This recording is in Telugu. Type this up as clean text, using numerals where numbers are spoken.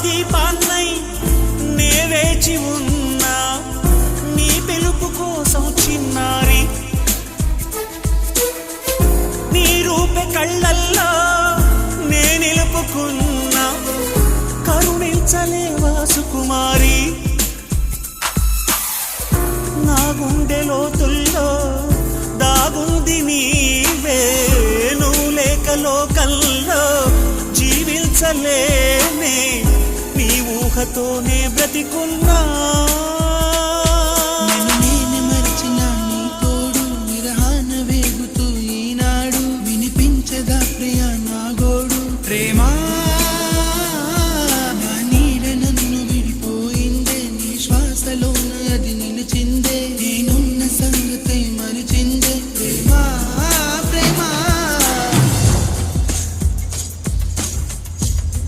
దీపాన్నై నే వేచి ఉన్నా నీ పిలుపు కోసం చిన్నారి నీ రూపే కళ్ళల్లో నే నిలుపుకున్నా కరుణించలేవా సుకుమారి నా గుండె లోతుల్లో దాగుంది నీవే నువ్వు లేక లోకల్లో జీవించలేనే నీ ఊహతోనే బ్రతికున్నా